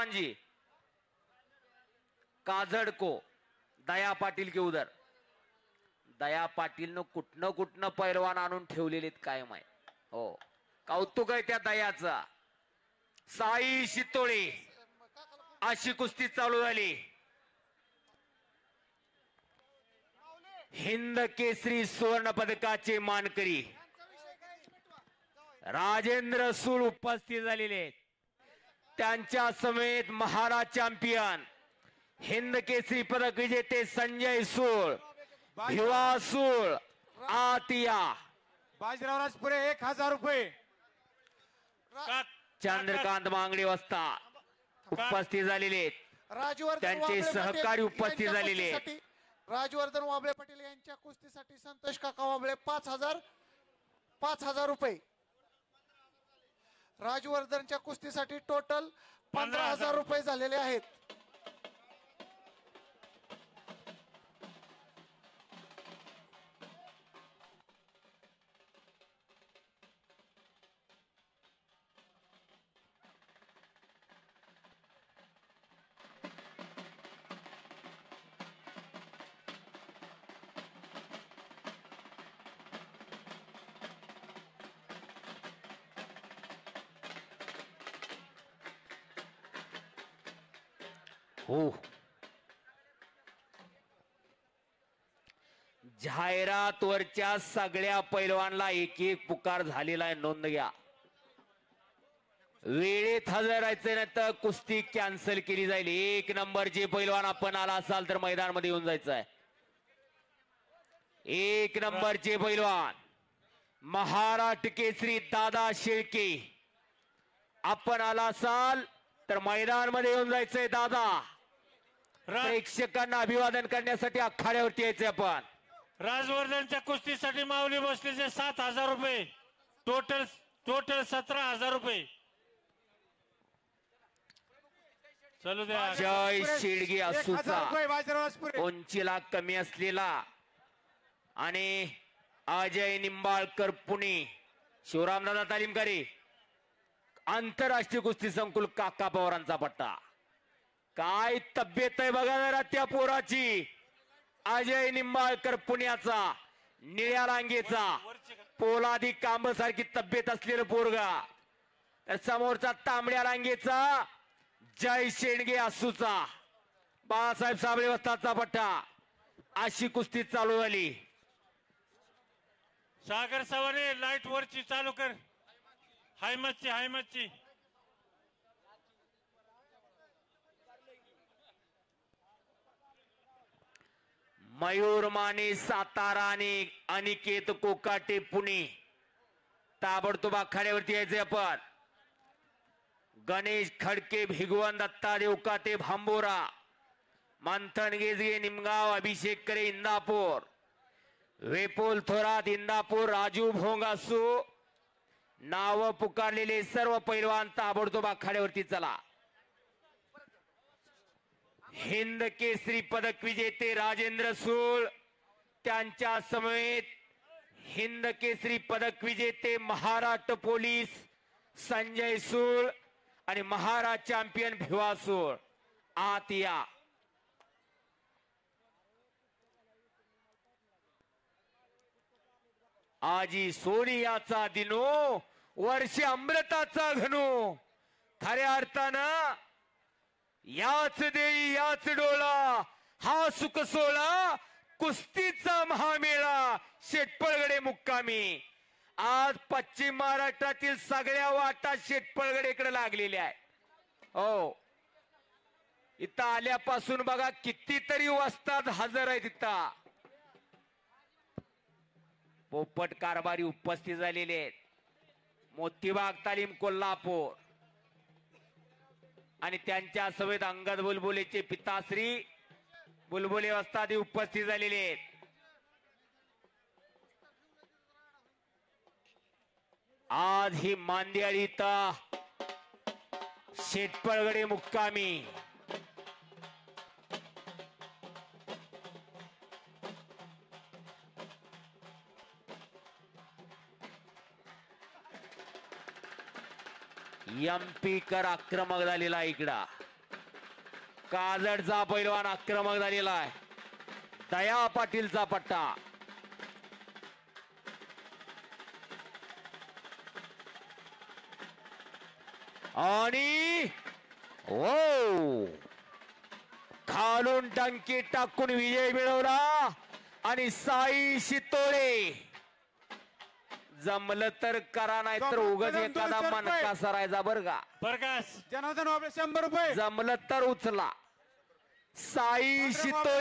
पहलवान जी काजड़ को दया पाटील के उधर दया पाटील कुठनं पहलवान आणून ठेवलेले कायम आहे. हो कौतुक आहे त्या दयाचा. साई शितोळे अशी कुस्ती चालू झाली. हिंद केसरी सुवर्ण पदकाचे मानकरी राजेंद्र सूळ उपस्थित झालेले आहेत. त्यांच्या समेत महाराज चॅम्पियन हिंद केसरी पदक विजेते संजय सूळ, भिवा सूळ, आतिया बाजीराव राजपुरे 1000 रुपये. चंद्रकांत मांगडे वस्ता उपस्थित झालेले आहेत. त्यांचे सहकारी उपस्थित झालेले आहेत. राजवर्धन वाबळे पाटील यांच्या कुस्तीसाठी संतोष काका वाबळे 5000 रुपये. राजवर्धनच्या कुस्तीसाठी टोटल 15000 रुपये झालेले आहेत. हो जाहिरातवरच्या सगळ्या पैलवानला एक एक पुकार झालेला आहे. नोंद घ्या. वेळेत हजर राहायचं नाही तर कुस्ती कॅन्सल केली जाईल. 1 नंबरचे पैलवान आपण आला असाल तर मैदानामध्ये येऊन जायचं आहे. 1 नंबरचे पैलवान महाराष्ट्र केसरी दादा शेळके आपण आला असाल तर मैदानामध्ये येऊन जायचंय. दादा प्रेक्षकांना अभिवादन करण्यासाठी आखाड्यावरती यायचंय. आपण राजवर्धनच्या कुस्तीसाठी माऊली बसलेचे 7000 रुपये. टोटल 17000 रुपये. चलू द्या. जय शेडगे असूचा उंचीला कमी असलेला आणि अजय निंबाळकर पुणे शिवरामदादा तालीमकारी आंतरराष्ट्रीय कुस्ती संकुल काका पवारांचा पट्टा. काय तब्येत आहे बघा जरा त्या पोराची. अजय निंबाळकर पुण्याचा निळ्या रांगेचा पोलादी कांब सारखी तब्येत असलेलं पोरगा. तर समोरचा तांबड्या रांगेचा जय शेंडगे आसूचा बाळासाहेब साबळे वस्तादचा पट्टा. अशी कुस्ती चालू झाली. सागर सवारे लाईट वरची चालू कर. हायमतची मयूर माने सातारा आणि अनिकेत कोकाटे पुणे ताबडतोब आखाड्यावरती यायचे आपण. गणेश खडके भिगवण दत्ता देवकाते भांबोरा मंथन गेजगे निमगाव अभिषेक करे इंदापूर वेपोल थोरात इंदापूर राजू भोंगासू नाव पुकारलेले सर्व पैलवान ताबडतोब आखाड्यावरती चला. हिंद केसरी पदक विजेते राजेंद्र सूळ त्यांच्या समेत हिंद केसरी पदक विजेते महाराष्ट्र पोलीस संजय सूळ आणि महाराज चॅम्पियन भिवा सूळ आत या. आजी सोनियाचा दिनो वर्ष अमृताचा घनो. खऱ्या अर्थानं याच देई याच डोळा हा सुख सोळा कुस्तीचा महामेळा शेटपळगडे मुक्कामी. आज पश्चिम महाराष्ट्रातील सगळ्या वाटा शेटपळगडेकडे लागलेल्या आहे. हो इथं आल्यापासून बघा कितीतरी वस्ताद हजर आहेत. इथं पोपट कारभारी उपस्थित झालेले आहेत. मोतीबाग तालीम कोल्हापूर आणि त्यांच्या समेत अंगद बुलबुलेचे पिताश्री बुलबुले वस्तादी उपस्थित झालेले आहेत. आज ही मांदियाळी इथं शेटपळगडे मुक्कामी. एमपीकर आक्रमक झालेला इकडा. काजडचा पैलवान आक्रमक झालेला आहे. दया पाटीलचा पट्टा. आणि ओ खालून टंकी टाकून विजय मिळवला. आणि साई शितोळे जमलं तर करा, नाही तर उगाच एखादा मनका सरायचा बर का. प्रकाश जनार्दन वाबळे 100 रुपये. जमलं तर उचला. साई शितोळे